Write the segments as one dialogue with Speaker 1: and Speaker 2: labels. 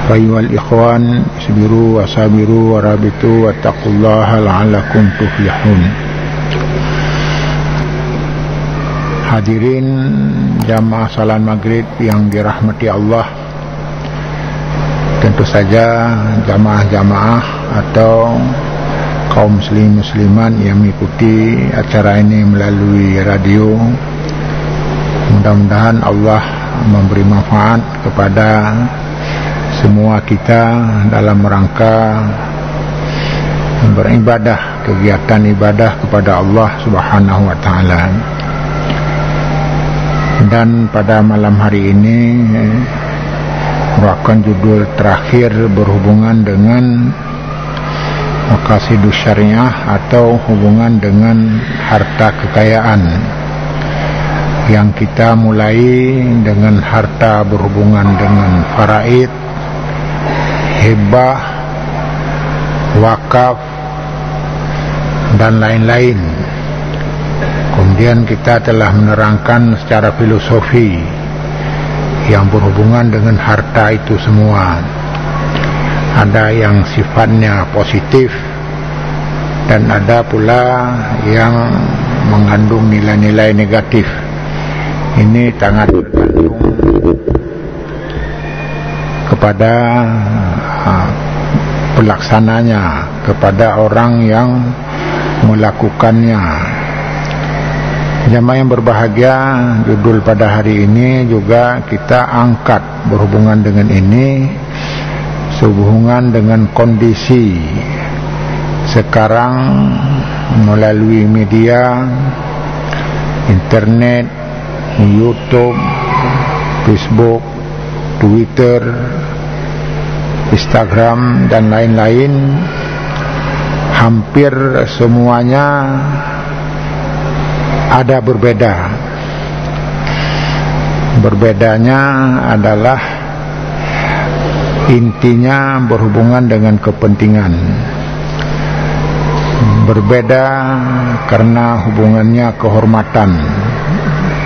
Speaker 1: Fayuwal ikhwan isbiru wa sabiru wa rabitu wa taqullaha la'allakum tuflihun. Hadirin jamaah salat maghrib yang dirahmati Allah, tentu saja jamaah-jamaah atau kaum musliman yang mengikuti acara ini melalui radio, mudah-mudahan Allah memberi manfaat kepada semua kita dalam rangka beribadah, kegiatan ibadah kepada Allah Subhanahu wa taala. Dan pada malam hari ini merupakan judul terakhir berhubungan dengan maqasidus syariah atau hubungan dengan harta kekayaan, yang kita mulai dengan harta berhubungan dengan faraid, hibah, wakaf, dan lain-lain. Kemudian kita telah menerangkan secara filosofi yang berhubungan dengan harta itu semua. Ada yang sifatnya positif dan ada pula yang mengandung nilai-nilai negatif. Ini sangat bergantung kepada pelaksananya, kepada orang yang melakukannya. Jamaah yang berbahagia, judul pada hari ini juga kita angkat berhubungan dengan ini, sehubungan dengan kondisi sekarang melalui media internet, YouTube, Facebook, Twitter, Instagram, dan lain-lain. Hampir semuanya ada berbeda. Berbedanya adalah intinya berhubungan dengan kepentingan. Berbeda karena hubungannya kehormatan,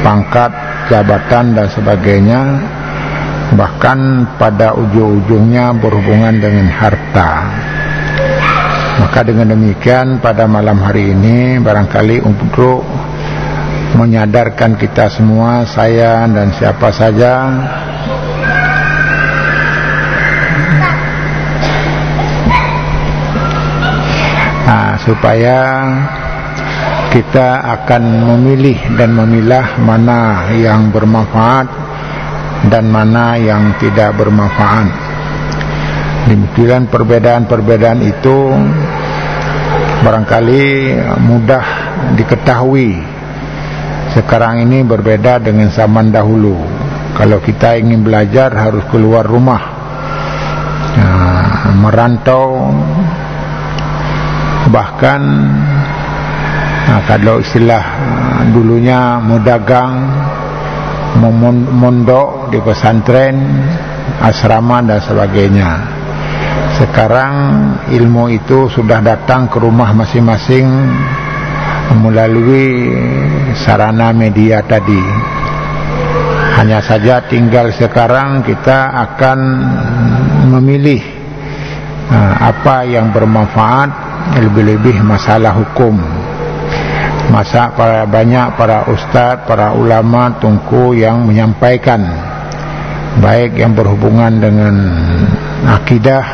Speaker 1: pangkat, jabatan, dan sebagainya. Bahkan pada ujung-ujungnya berhubungan dengan harta. Maka dengan demikian pada malam hari ini barangkali untuk menyadarkan kita semua, saya dan siapa saja, supaya kita akan memilih dan memilah mana yang bermanfaat dan mana yang tidak bermanfaat. Demikian perbedaan-perbedaan itu barangkali mudah diketahui. Sekarang ini berbeda dengan zaman dahulu. Kalau kita ingin belajar harus keluar rumah, merantau. Bahkan kalau istilah dulunya mudagang, mondok di pesantren, asrama, dan sebagainya. Sekarang ilmu itu sudah datang ke rumah masing-masing melalui sarana media tadi. Hanya saja tinggal sekarang kita akan memilih apa yang bermanfaat, lebih-lebih masalah hukum. Masa banyak para ustadz, para ulama tungku yang menyampaikan, baik yang berhubungan dengan akidah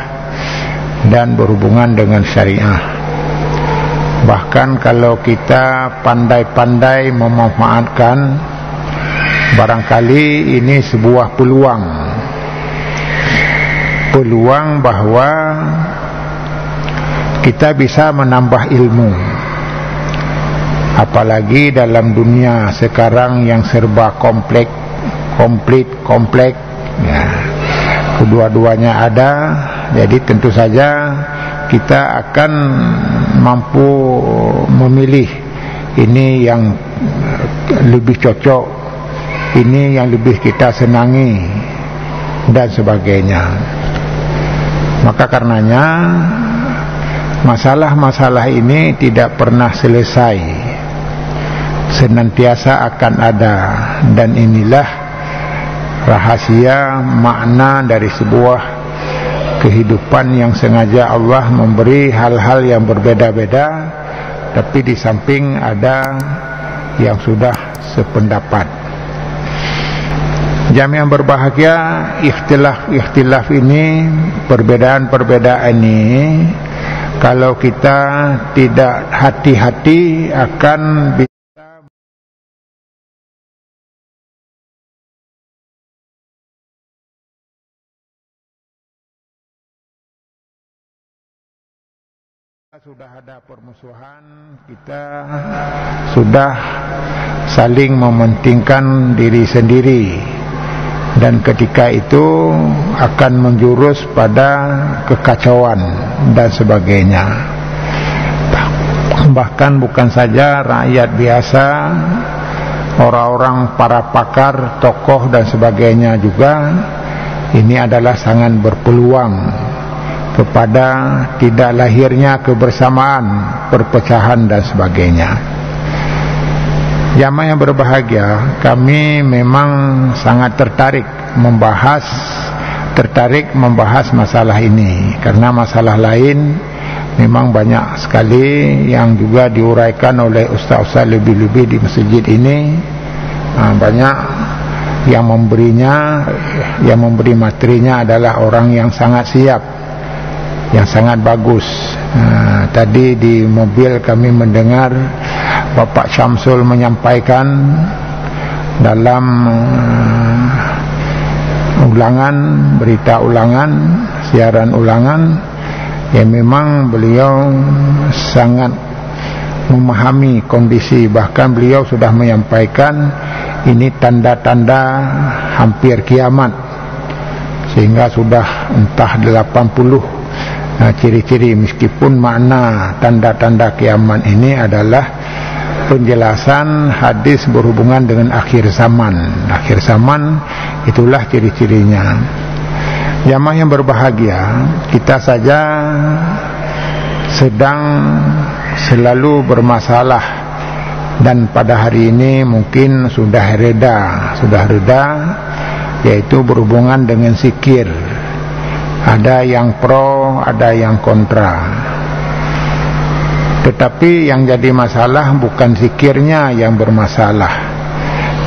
Speaker 1: dan berhubungan dengan syariah. Bahkan kalau kita pandai-pandai memanfaatkan, barangkali ini sebuah peluang bahwa kita bisa menambah ilmu. Apalagi dalam dunia sekarang yang serba kompleks ya, kedua-duanya ada. Jadi tentu saja kita akan mampu memilih ini yang lebih cocok, ini yang lebih kita senangi, dan sebagainya. Maka karenanya masalah-masalah ini tidak pernah selesai, senantiasa akan ada. Dan inilah rahasia makna dari sebuah kehidupan yang sengaja Allah memberi hal-hal yang berbeda-beda, tapi di samping ada yang sudah sependapat. Jamaah yang berbahagia, ikhtilaf ini, perbedaan-perbedaan ini, kalau kita tidak hati-hati akan sudah ada permusuhan, kita sudah saling mementingkan diri sendiri, dan ketika itu akan menjurus pada kekacauan dan sebagainya. Bahkan bukan saja rakyat biasa, orang-orang para pakar, tokoh dan sebagainya juga, ini adalah sangat berpeluang kepada tidak lahirnya kebersamaan, perpecahan dan sebagainya. Jamaah yang berbahagia, kami memang sangat tertarik membahas masalah ini, karena masalah lain memang banyak sekali yang juga diuraikan oleh ustaz-ustaz lebih-lebih di masjid ini. Banyak yang memberi materinya adalah orang yang sangat siap, yang sangat bagus. Tadi di mobil kami mendengar Bapak Syamsul menyampaikan dalam berita ulangan, siaran ulangan, yang memang beliau sangat memahami kondisi. Bahkan beliau sudah menyampaikan ini tanda-tanda hampir kiamat, sehingga sudah entah 80 ciri-ciri, meskipun makna tanda-tanda kiamat ini adalah penjelasan hadis berhubungan dengan akhir zaman. Akhir zaman itulah ciri-cirinya. Jamaah yang berbahagia, kita saja sedang selalu bermasalah, dan pada hari ini mungkin sudah reda, yaitu berhubungan dengan zikir. Ada yang pro, ada yang kontra. Tetapi yang jadi masalah bukan zikirnya yang bermasalah.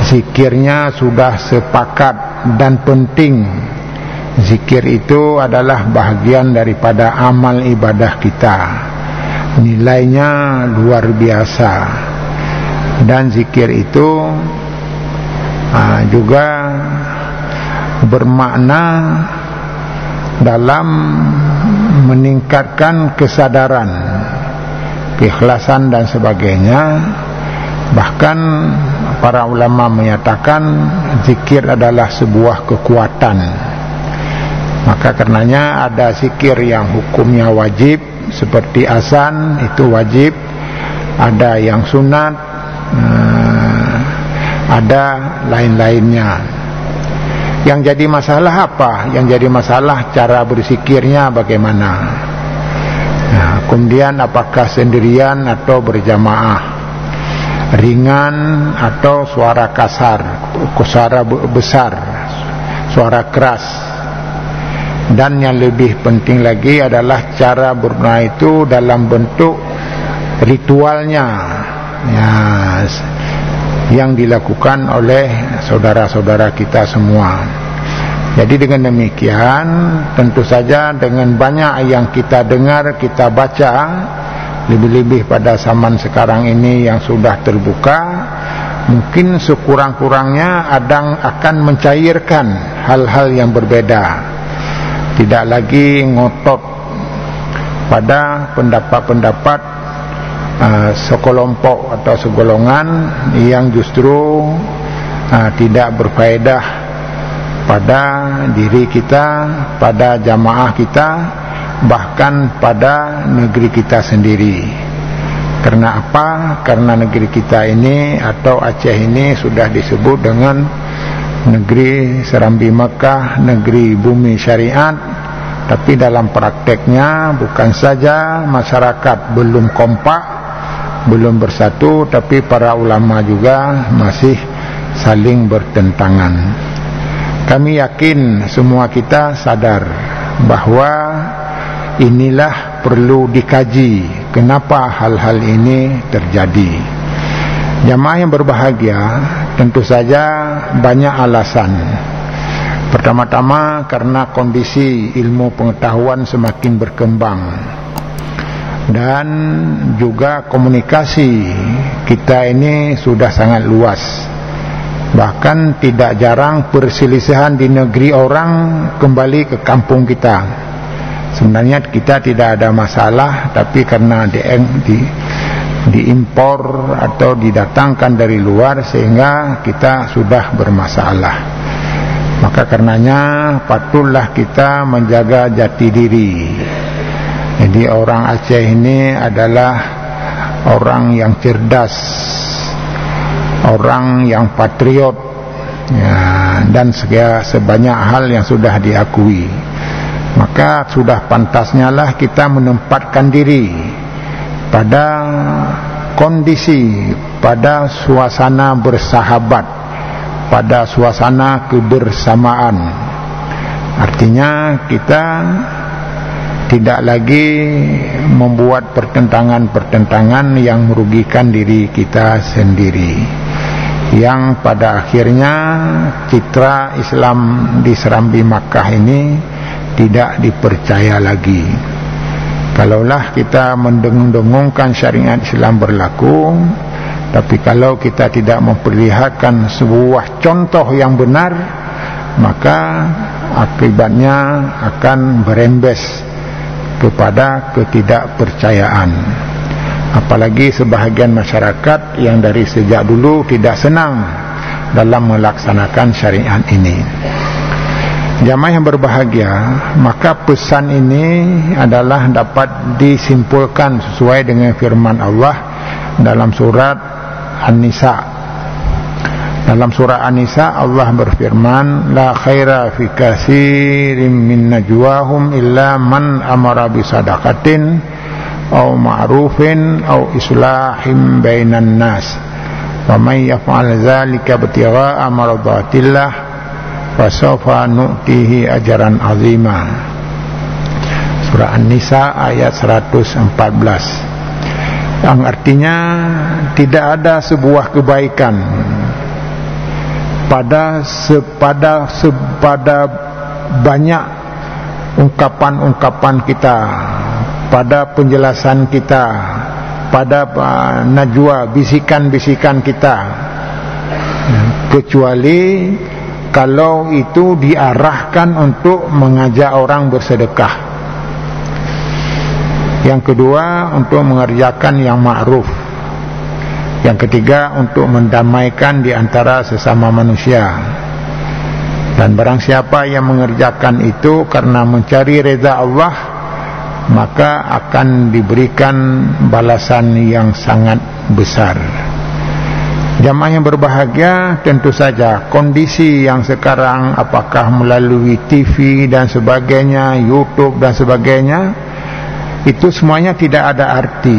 Speaker 1: Zikirnya sudah sepakat dan penting. Zikir itu adalah bahagian daripada amal ibadah kita. Nilainya luar biasa. Dan zikir itu juga bermakna dalam meningkatkan kesadaran, keikhlasan dan sebagainya. Bahkan para ulama menyatakan zikir adalah sebuah kekuatan. Maka karenanya ada zikir yang hukumnya wajib, seperti azan itu wajib, ada yang sunat, ada lain-lainnya. Yang jadi masalah apa? Yang jadi masalah cara berzikirnya bagaimana. Kemudian apakah sendirian atau berjamaah, ringan atau suara kasar, suara besar, suara keras. Dan yang lebih penting lagi adalah cara berdoa itu dalam bentuk ritualnya, yang dilakukan oleh saudara-saudara kita semua. Jadi dengan demikian, tentu saja dengan banyak yang kita dengar, kita baca, lebih-lebih pada zaman sekarang ini yang sudah terbuka, mungkin sekurang-kurangnya akan mencairkan hal-hal yang berbeda. Tidak lagi ngotot pada pendapat-pendapat sekelompok atau segolongan yang justru tidak berfaedah pada diri kita, pada jamaah kita, bahkan pada negeri kita sendiri. Karena apa? Karena negeri kita ini atau Aceh ini sudah disebut dengan negeri Serambi Mekah, negeri bumi syariat. Tapi dalam prakteknya bukan saja masyarakat belum kompak, belum bersatu, tapi para ulama juga masih saling bertentangan. Kami yakin semua kita sadar bahwa inilah perlu dikaji kenapa hal-hal ini terjadi. Jamaah yang berbahagia, tentu saja banyak alasan. Pertama-tama karena kondisi ilmu pengetahuan semakin berkembang, dan juga komunikasi kita ini sudah sangat luas. Bahkan tidak jarang perselisihan di negeri orang kembali ke kampung kita. Sebenarnya kita tidak ada masalah, tapi karena diimpor atau didatangkan dari luar sehingga kita sudah bermasalah. Maka karenanya patutlah kita menjaga jati diri. Jadi orang Aceh ini adalah orang yang cerdas, orang yang patriot, ya, dan sebanyak hal yang sudah diakui. Maka sudah pantasnya lah kita menempatkan diri pada kondisi, pada suasana bersahabat, pada suasana kebersamaan. Artinya kita tidak lagi membuat pertentangan-pertentangan yang merugikan diri kita sendiri, yang pada akhirnya citra Islam di Serambi Makkah ini tidak dipercaya lagi. Kalaulah kita mendengung-dengungkan syariat Islam berlaku, tapi kalau kita tidak memperlihatkan sebuah contoh yang benar, maka akibatnya akan berembes kepada ketidakpercayaan. Apalagi sebahagian masyarakat yang dari sejak dulu tidak senang dalam melaksanakan syariat ini. Jamaah yang berbahagia, maka pesan ini adalah dapat disimpulkan sesuai dengan firman Allah dalam surat An-Nisa. Dalam surah An-Nisa Allah berfirman, la khaira fi katsirin min najwahum illa man amara bi sadaqatin aw ma'rufin aw islahim bainan nas wa may yaf'al dzalika ibtigha'a mardatillah fasawfa nu'tihi ajran 'azima. Surah An-Nisa ayat 114, yang artinya tidak ada sebuah kebaikan pada banyak ungkapan-ungkapan kita, pada penjelasan kita, pada najwa, bisikan-bisikan kita, kecuali kalau itu diarahkan untuk mengajak orang bersedekah. Yang kedua, untuk mengerjakan yang ma'ruf. Yang ketiga, untuk mendamaikan di antara sesama manusia. Dan barang siapa yang mengerjakan itu karena mencari reza Allah, maka akan diberikan balasan yang sangat besar. Jamaah yang berbahagia, tentu saja kondisi yang sekarang, apakah melalui TV dan sebagainya, YouTube dan sebagainya, itu semuanya tidak ada arti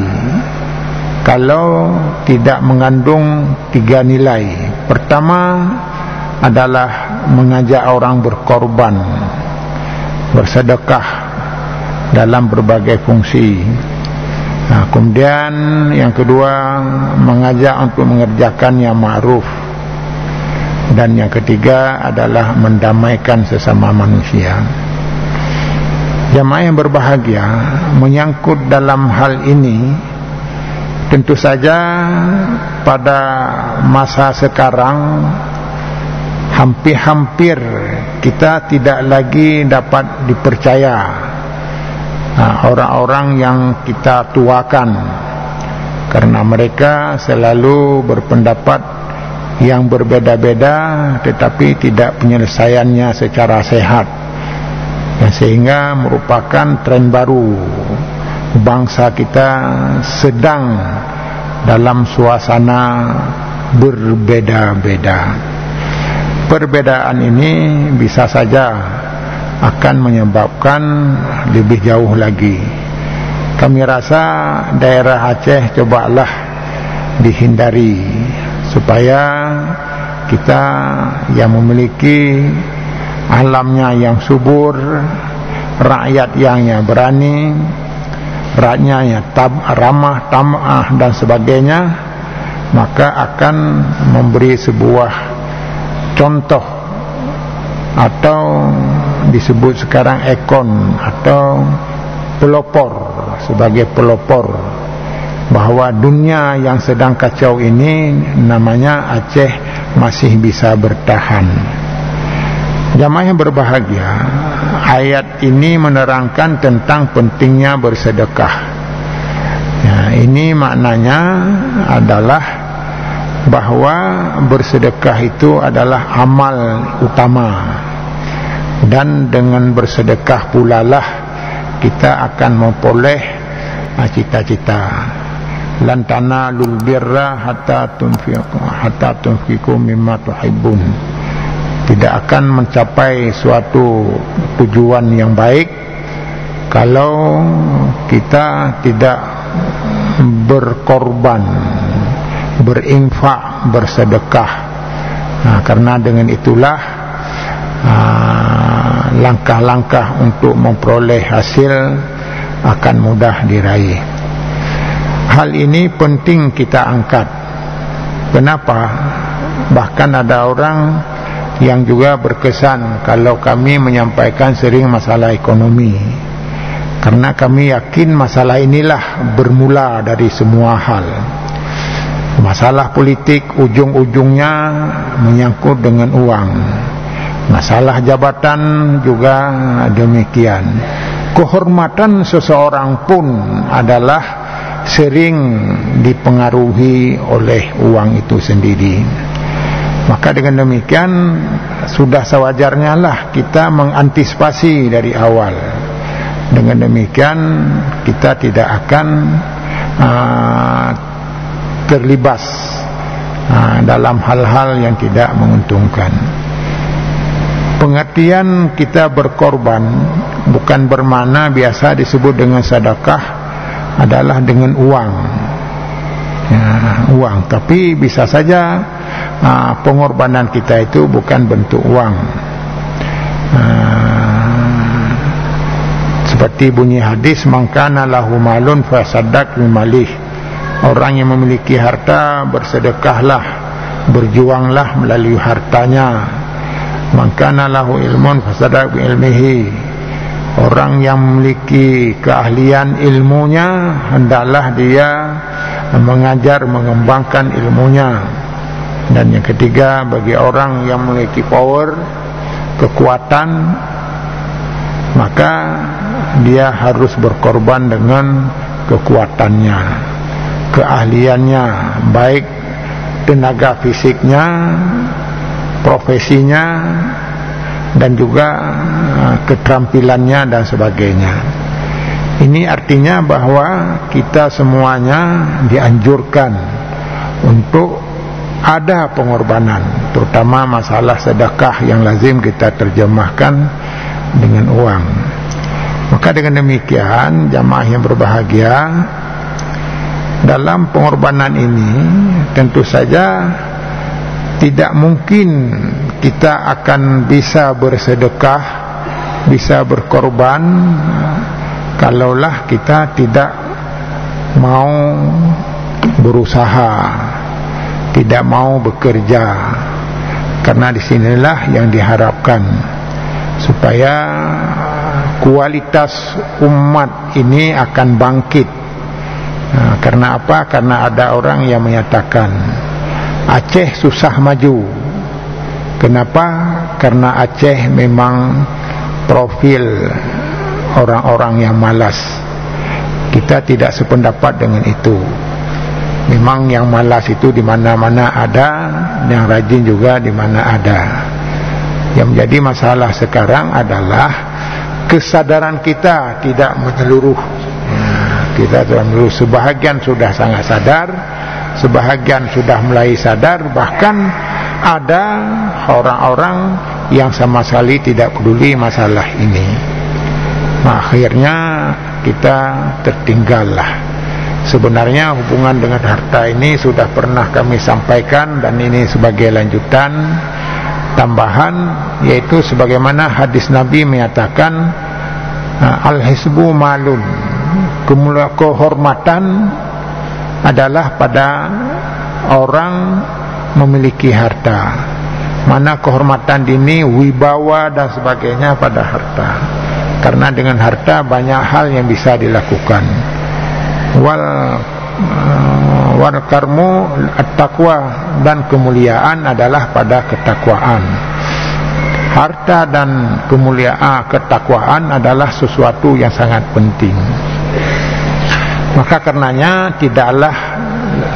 Speaker 1: kalau tidak mengandung 3 nilai. Pertama adalah mengajak orang berkorban, bersedekah dalam berbagai fungsi. Kemudian yang kedua, mengajak untuk mengerjakan yang ma'ruf. Dan yang ketiga adalah mendamaikan sesama manusia. Jamaah yang berbahagia, menyangkut dalam hal ini, tentu saja pada masa sekarang hampir-hampir kita tidak lagi dapat dipercaya orang-orang yang kita tuakan, karena mereka selalu berpendapat yang berbeda-beda tetapi tidak penyelesaiannya secara sehat, sehingga merupakan tren baru. Bangsa kita sedang dalam suasana berbeda-beda. Perbedaan ini bisa saja akan menyebabkan lebih jauh lagi. Kami rasa daerah Aceh cobalah dihindari, supaya kita yang memiliki alamnya yang subur, rakyat yang berani, rakyatnya ramah, tamah dan sebagainya, maka akan memberi sebuah contoh atau disebut sekarang ikon atau pelopor, sebagai pelopor bahwa dunia yang sedang kacau ini, namanya Aceh, masih bisa bertahan. Jamaah yang berbahagia, ayat ini menerangkan tentang pentingnya bersedekah. Ya, ini maknanya adalah bahwa bersedekah itu adalah amal utama, dan dengan bersedekah pula lah kita akan memperoleh cita-cita. Lan tanalul birra hatta tunfiqu mimma tuhibbun. Tidak akan mencapai suatu tujuan yang baik kalau kita tidak berkorban, berinfak, bersedekah. Karena dengan itulah langkah-langkah untuk memperoleh hasil akan mudah diraih. Hal ini penting kita angkat. Kenapa? Bahkan ada orang yang juga berkesan kalau kami menyampaikan sering masalah ekonomi, karena kami yakin masalah inilah bermula dari semua hal. Masalah politik ujung-ujungnya menyangkut dengan uang. Masalah jabatan juga demikian. Kehormatan seseorang pun adalah sering dipengaruhi oleh uang itu sendiri. Maka dengan demikian sudah sewajarnya lah kita mengantisipasi dari awal. Dengan demikian kita tidak akan terlibat dalam hal-hal yang tidak menguntungkan. Pengertian kita berkorban bukan bermakna biasa disebut dengan sedekah adalah dengan uang, uang. Tapi bisa saja pengorbanan kita itu bukan bentuk uang. Seperti bunyi hadis, mangkana lahu malun fasaddaq bimalih. Orang yang memiliki harta bersedekahlah, berjuanglah melalui hartanya. Mangkana lahu ilmun fasaddaq bi ilmihi. Orang yang memiliki keahlian ilmunya, hendaklah dia mengajar, mengembangkan ilmunya. Dan yang ketiga, bagi orang yang memiliki power, kekuatan, maka dia harus berkorban dengan kekuatannya, keahliannya, baik tenaga fisiknya, profesinya, dan juga keterampilannya dan sebagainya. Ini artinya bahwa kita semuanya dianjurkan untuk ada pengorbanan, terutama masalah sedekah yang lazim kita terjemahkan dengan uang. Maka dengan demikian, jamaah yang berbahagia, dalam pengorbanan ini tentu saja tidak mungkin kita akan bisa bersedekah, bisa berkorban, kalaulah kita tidak mau berusaha, tidak mau bekerja. Karena disinilah yang diharapkan, supaya kualitas umat ini akan bangkit. Karena apa? Karena ada orang yang menyatakan Aceh susah maju. Kenapa? Karena Aceh memang profil orang-orang yang malas. Kita tidak sependapat dengan itu. Memang yang malas itu di mana-mana ada, yang rajin juga di mana ada. Yang menjadi masalah sekarang adalah kesadaran kita tidak menyeluruh. Kita tidak menyeluruh. Sebahagian sudah sangat sadar, sebahagian sudah mulai sadar, bahkan ada orang-orang yang sama sekali tidak peduli masalah ini. Akhirnya kita tertinggallah. Sebenarnya hubungan dengan harta ini sudah pernah kami sampaikan, dan ini sebagai lanjutan tambahan, yaitu sebagaimana hadis Nabi menyatakan al-hisbu malun, kehormatan adalah pada orang memiliki harta. Mana kehormatan ini, wibawa dan sebagainya pada harta. Karena dengan harta banyak hal yang bisa dilakukan. Wal karmu at-taqwa, dan kemuliaan adalah pada ketakwaan. Harta dan kemuliaan, ketakwaan adalah sesuatu yang sangat penting. Maka karenanya tidaklah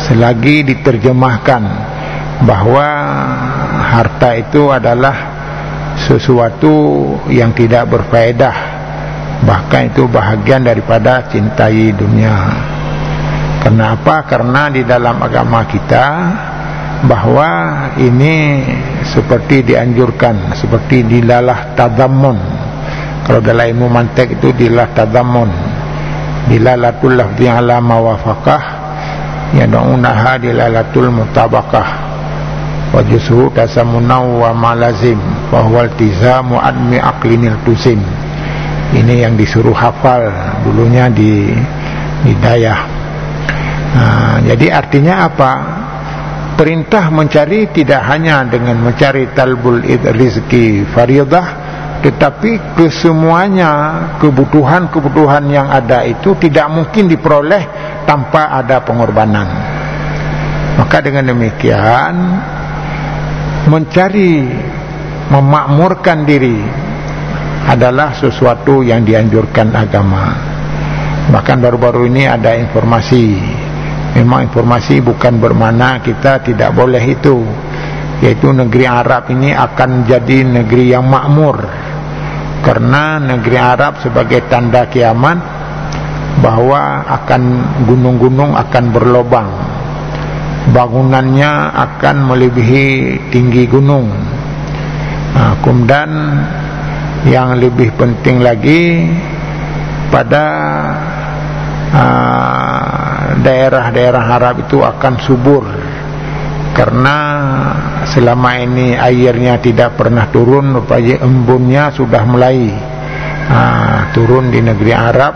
Speaker 1: selagi diterjemahkan bahwa harta itu adalah sesuatu yang tidak berfaedah, bahkan itu bahagian daripada cintai dunia. Karena apa? Karena di dalam agama kita bahwa ini seperti dianjurkan, seperti dilalah tadammun. Kalau dalam ilmu mantik itu dilalah tadammun, dilalatul lafzi ala mawafaqah, yad'unaha dilalatul mutabaqah, wa jusru tasamunau wa malazim wa huwa iltizamu admi aqlinil tusim. Ini yang disuruh hafal dulunya di hidayah. Jadi artinya apa? Perintah mencari tidak hanya dengan mencari talbul rizki faridah, tetapi kesemuanya kebutuhan-kebutuhan yang ada itu tidak mungkin diperoleh tanpa ada pengorbanan. Maka dengan demikian mencari memakmurkan diri adalah sesuatu yang dianjurkan agama. Bahkan baru-baru ini ada informasi, memang informasi bukan bermakna kita tidak boleh itu, yaitu negeri Arab ini akan jadi negeri yang makmur. Karena negeri Arab sebagai tanda kiamat, bahwa akan gunung-gunung akan berlobang, bangunannya akan melebihi tinggi gunung. Kemudian yang lebih penting lagi, pada daerah-daerah Arab itu akan subur, karena selama ini airnya tidak pernah turun, rupanya embunnya sudah mulai turun di negeri Arab,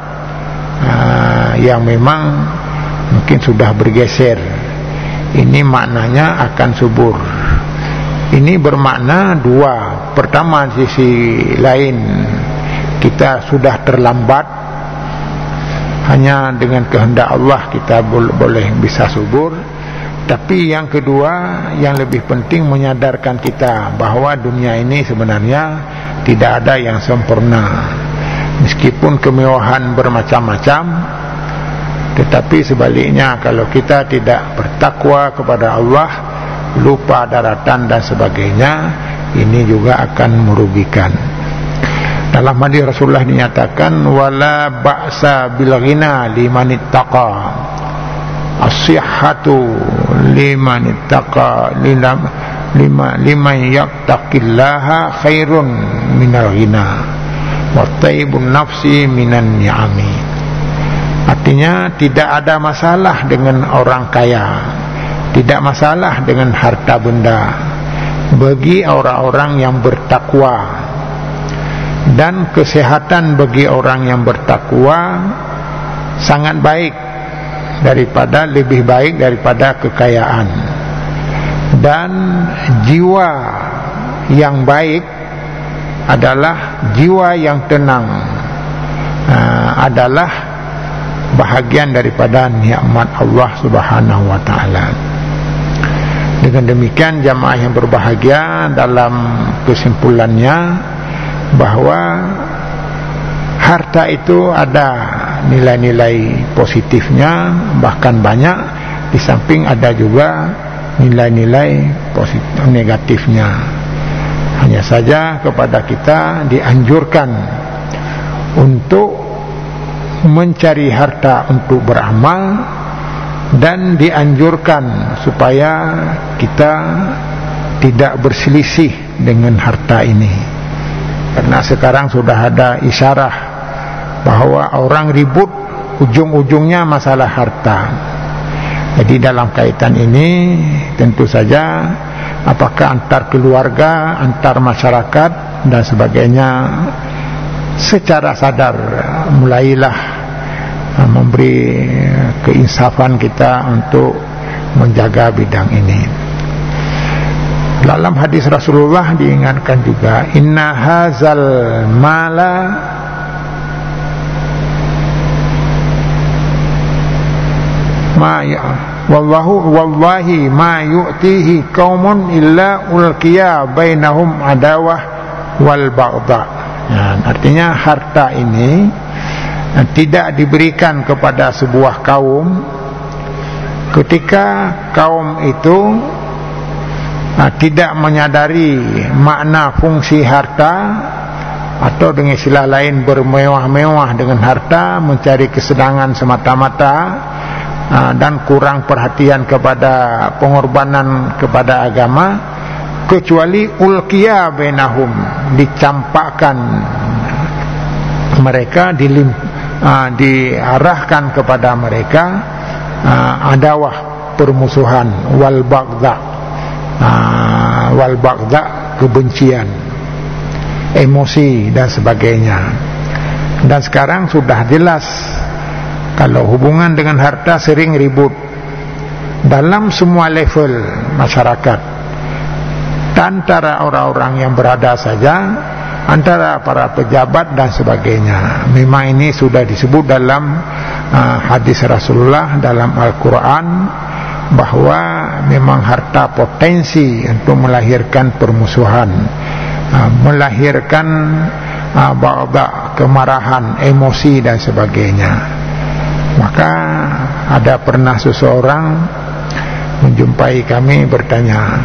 Speaker 1: yang memang mungkin sudah bergeser. Ini maknanya akan subur. Ini bermakna dua. Pertama, sisi lain kita sudah terlambat, hanya dengan kehendak Allah kita boleh bisa subur. Tapi yang kedua, yang lebih penting, menyadarkan kita bahwa dunia ini sebenarnya tidak ada yang sempurna. Meskipun kemewahan bermacam-macam, tetapi sebaliknya kalau kita tidak bertakwa kepada Allah, lupa daratan dan sebagainya, ini juga akan merugikan. Dalam hadis Rasulullah dinyatakan, wala ba'sa bil ghina liman ittaqa, as-sihhatu liman ittaqa, liman yattaqillaha khairun minal ghina, wa taibun nafsi minan ni'ami. Artinya tidak ada masalah dengan orang kaya, tidak masalah dengan harta benda, bagi orang-orang yang bertakwa. Dan kesehatan bagi orang yang bertakwa sangat baik, lebih baik daripada kekayaan. Dan jiwa yang baik adalah jiwa yang tenang, adalah bahagian daripada nikmat Allah Subhanahu wa taala. Dengan demikian jamaah yang berbahagia, dalam kesimpulannya bahwa harta itu ada nilai-nilai positifnya, bahkan banyak. Di samping ada juga nilai-nilai negatifnya. Hanya saja kepada kita dianjurkan untuk mencari harta untuk beramal, dan dianjurkan supaya kita tidak berselisih dengan harta ini. Karena sekarang sudah ada isyarah bahwa orang ribut ujung-ujungnya masalah harta. Jadi dalam kaitan ini tentu saja apakah antar keluarga, antar masyarakat dan sebagainya, secara sadar mulailah memberi keinsafan kita untuk menjaga bidang ini. Dalam hadis Rasulullah diingatkan juga, inna hazal mala wallahi ma yu'tihi qaumun illa ulqiya bainahum adawah wal baghdha. Artinya harta ini tidak diberikan kepada sebuah kaum ketika kaum itu tidak menyadari makna fungsi harta, atau dengan istilah lain bermewah-mewah dengan harta, mencari kesenangan semata-mata, dan kurang perhatian kepada pengorbanan kepada agama, kecuali ulqiya bainahum, dicampakkan mereka, diarahkan kepada mereka adawah, permusuhan, wal baghdha, kebencian, emosi dan sebagainya. Dan sekarang sudah jelas kalau hubungan dengan harta sering ribut dalam semua level masyarakat, antara orang-orang yang berada saja, antara para pejabat dan sebagainya. Memang ini sudah disebut dalam hadis Rasulullah dalam Al-Quran, bahwa memang harta potensi untuk melahirkan permusuhan, melahirkan baghdha, kemarahan, emosi dan sebagainya. Maka ada pernah seseorang menjumpai kami bertanya,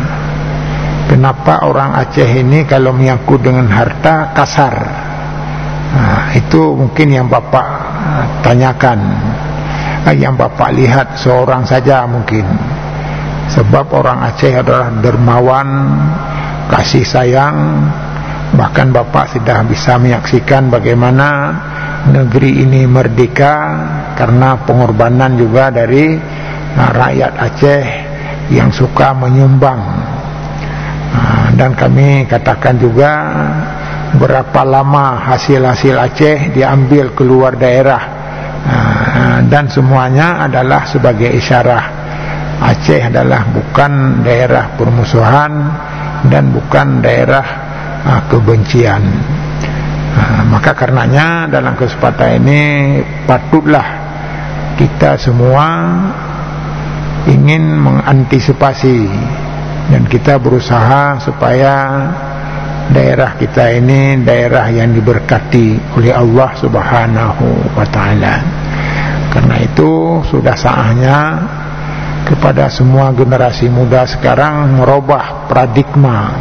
Speaker 1: kenapa orang Aceh ini kalau menyangkut dengan harta kasar? Itu mungkin yang Bapak tanyakan, yang Bapak lihat seorang saja mungkin. Sebab orang Aceh adalah dermawan, kasih sayang. Bahkan Bapak sudah bisa menyaksikan bagaimana negeri ini merdeka karena pengorbanan juga dari rakyat Aceh yang suka menyumbang. Dan kami katakan juga berapa lama hasil-hasil Aceh diambil keluar daerah, dan semuanya adalah sebagai isyarah Aceh adalah bukan daerah permusuhan dan bukan daerah kebencian. Maka karenanya dalam kesempatan ini patutlah kita semua ingin mengantisipasi, dan kita berusaha supaya daerah kita ini daerah yang diberkati oleh Allah Subhanahu wa ta'ala. Karena itu sudah saatnya kepada semua generasi muda sekarang merubah paradigma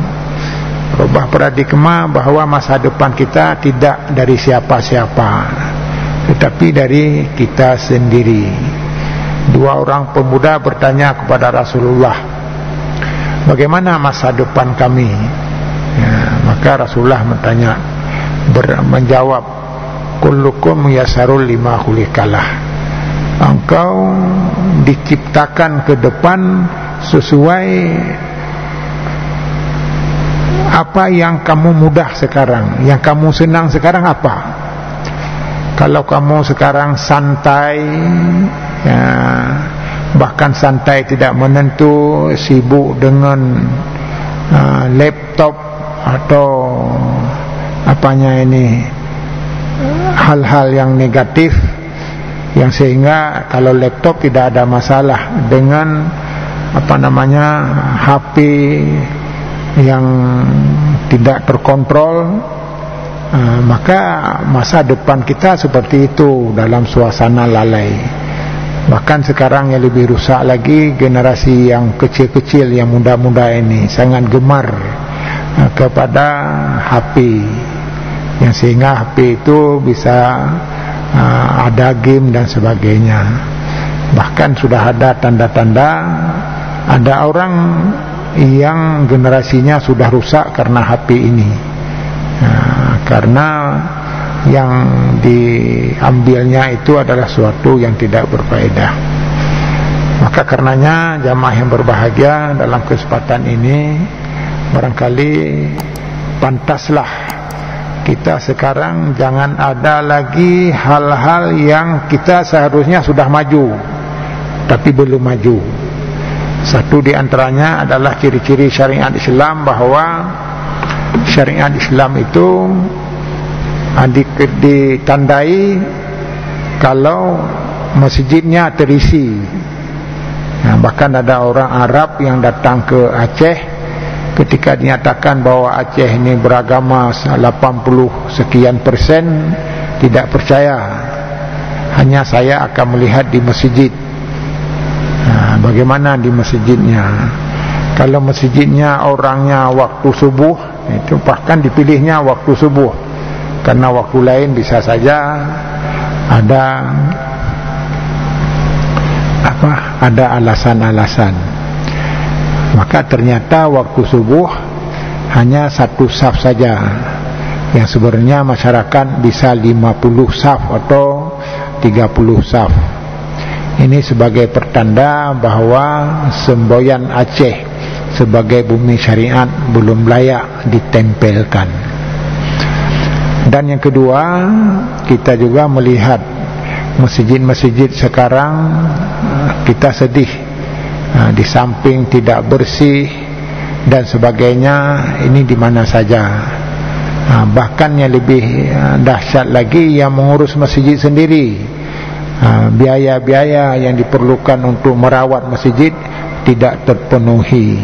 Speaker 1: bahwa masa depan kita tidak dari siapa-siapa, tetapi dari kita sendiri. Dua orang pemuda bertanya kepada Rasulullah, bagaimana masa depan kami? Maka Rasulullah menjawab, kullukum yasarul lima khuliqalah. Engkau diciptakan ke depan sesuai apa yang kamu mudah sekarang, yang kamu senang sekarang apa. Kalau kamu sekarang santai, bahkan santai tidak menentu, sibuk dengan laptop atau hal-hal yang negatif, yang sehingga kalau laptop tidak ada masalah, dengan HP yang tidak terkontrol, maka masa depan kita seperti itu dalam suasana lalai. Bahkan sekarang yang lebih rusak lagi, generasi yang kecil-kecil, yang muda-muda ini sangat gemar kepada HP, yang sehingga HP itu bisa ada game dan sebagainya. Bahkan sudah ada tanda-tanda ada orang yang generasinya sudah rusak karena HP ini, karena yang diambilnya itu adalah suatu yang tidak berfaedah. Maka karenanya jamaah yang berbahagia, dalam kesempatan ini barangkali pantaslah kita sekarang jangan ada lagi hal-hal yang kita seharusnya sudah maju tapi belum maju. Satu di antaranya adalah ciri-ciri syariat Islam, bahwa syariat Islam itu ditandai kalau masjidnya terisi. Bahkan ada orang Arab yang datang ke Aceh, ketika dinyatakan bahwa Aceh ini beragama 80 sekian persen, tidak percaya. Hanya saya akan melihat di masjid. Bagaimana di masjidnya? Kalau masjidnya orangnya waktu subuh, itu bahkan dipilihnya waktu subuh, karena waktu lain bisa saja ada alasan-alasan. Maka ternyata waktu subuh hanya 1 saf saja, yang sebenarnya masyarakat bisa 50 saf atau 30 saf. Ini sebagai pertanda bahwa semboyan Aceh sebagai bumi syariat belum layak ditempelkan. Dan yang kedua, kita juga melihat masjid-masjid sekarang, kita sedih. Di samping tidak bersih dan sebagainya, ini di mana saja. Bahkan yang lebih dahsyat lagi, yang mengurus masjid sendiri, biaya-biaya yang diperlukan untuk merawat masjid tidak terpenuhi.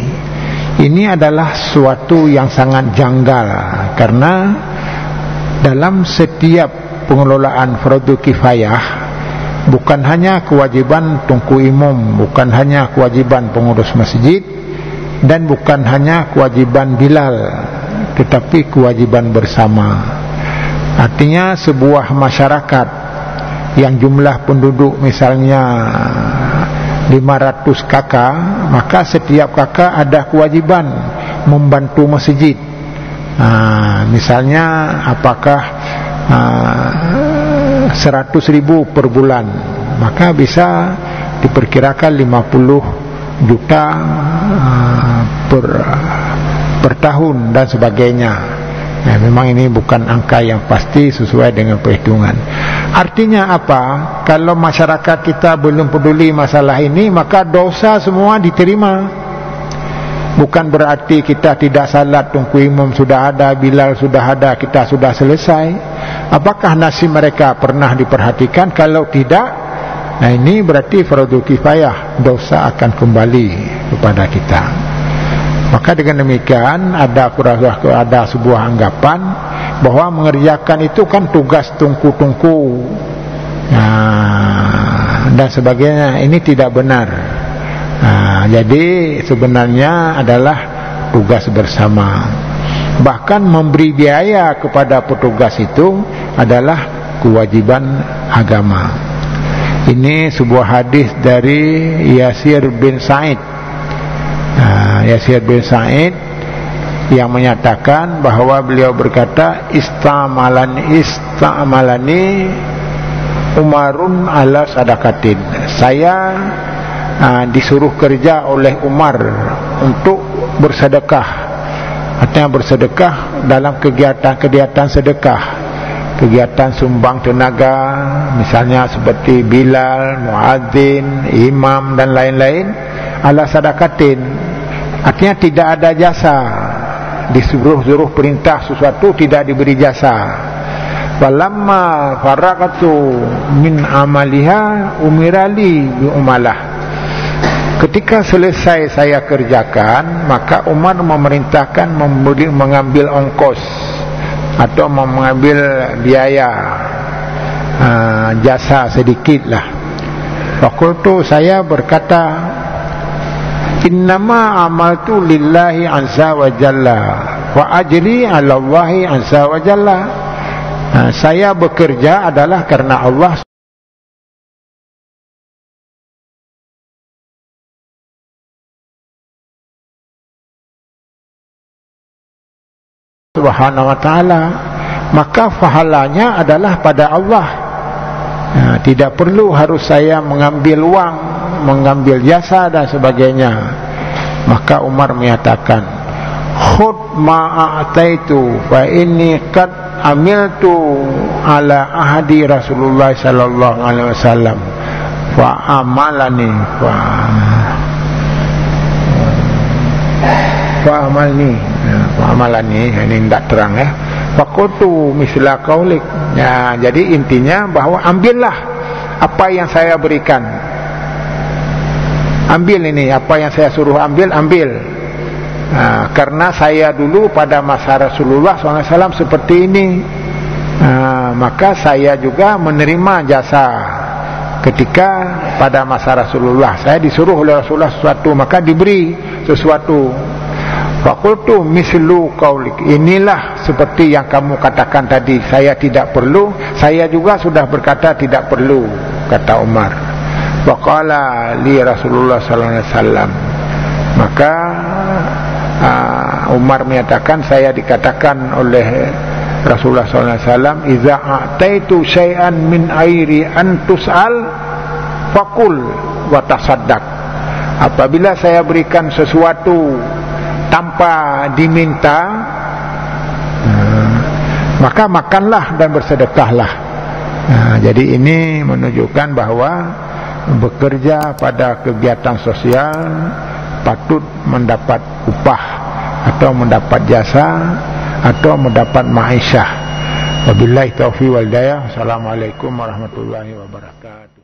Speaker 1: Ini adalah suatu yang sangat janggal, karena dalam setiap pengelolaan fardu kifayah, bukan hanya kewajiban tungku imam, bukan hanya kewajiban pengurus masjid, dan bukan hanya kewajiban Bilal, tetapi kewajiban bersama. Artinya sebuah masyarakat yang jumlah penduduk misalnya 500 kakak, maka setiap kakak ada kewajiban membantu masjid. Misalnya apakah 100.000 per bulan, maka bisa diperkirakan 50 juta per tahun dan sebagainya. Memang ini bukan angka yang pasti sesuai dengan perhitungan. Artinya apa? Kalau masyarakat kita belum peduli masalah ini, maka dosa semua diterima. Bukan berarti kita tidak salat, tungku imam sudah ada, Bilal sudah ada, kita sudah selesai. Apakah nasib mereka pernah diperhatikan? Kalau tidak, nah ini berarti fardu kifayah, dosa akan kembali kepada kita. Maka dengan demikian ada sebuah anggapan bahwa mengerjakan itu kan tugas tungku-tungku dan sebagainya. Ini tidak benar. Jadi sebenarnya adalah tugas bersama. Bahkan memberi biaya kepada petugas itu adalah kewajiban agama. Ini sebuah hadis dari Yasir bin Sa'id. Yasir bin Sa'id yang menyatakan bahwa beliau berkata, Istamalani Umarun ala sadakatin. Saya disuruh kerja oleh Umar untuk bersedekah. Artinya bersedekah dalam kegiatan sedekah, kegiatan sumbang tenaga, misalnya seperti Bilal, muadzin, imam dan lain-lain, ala sadakatin. Artinya tidak ada jasa, disuruh perintah sesuatu, tidak diberi jasa. Walamma faraqatu min amaliha umirali bi umalah. Ketika selesai saya kerjakan, maka Umar memerintahkan mengambil ongkos atau mengambil biaya jasa sedikit lah. Fakultu, saya berkata, innama amaltu lillahi azza wa jalla wa ajri ala Allahi azza wa jalla. Saya bekerja adalah karena Allah Subhanahu wa ta'ala, maka pahalanya adalah pada Allah. Tidak perlu harus saya mengambil uang, mengambil jasa dan sebagainya. Maka Umar menyatakan, khud ma'ataitu fa inni qad amiltu ala ahdi Rasulullah sallallahu alaihi wasallam fa amalani fa amalani ini tidak terang ya. Fakutu misla kaulik. Ya, jadi intinya bahwa ambillah apa yang saya berikan. Ambil ini apa yang saya suruh ambil. Nah, karena saya dulu pada masa Rasulullah SAW seperti ini. Maka saya juga menerima jasa ketika pada masa Rasulullah. Saya disuruh oleh Rasulullah sesuatu, maka diberi sesuatu. Fakultu mislu kaulik. Inilah seperti yang kamu katakan tadi. Saya tidak perlu. Saya juga sudah berkata tidak perlu, kata Umar. Faqala li Rasulullah sallallahu alaihi wasallam. Maka Umar menyatakan, saya dikatakan oleh Rasulullah sallallahu alaihi wasallam, "Idza a'taitu syai'an min airi an tus'al faqul wa tasaddaq." Apabila saya berikan sesuatu tanpa diminta, maka makanlah dan bersedekahlah. Jadi ini menunjukkan bahwa bekerja pada kegiatan sosial patut mendapat upah atau mendapat jasa atau mendapat ma'isyah. Wabillahi taufiq wal hidayah. Assalamualaikum warahmatullahi wabarakatuh.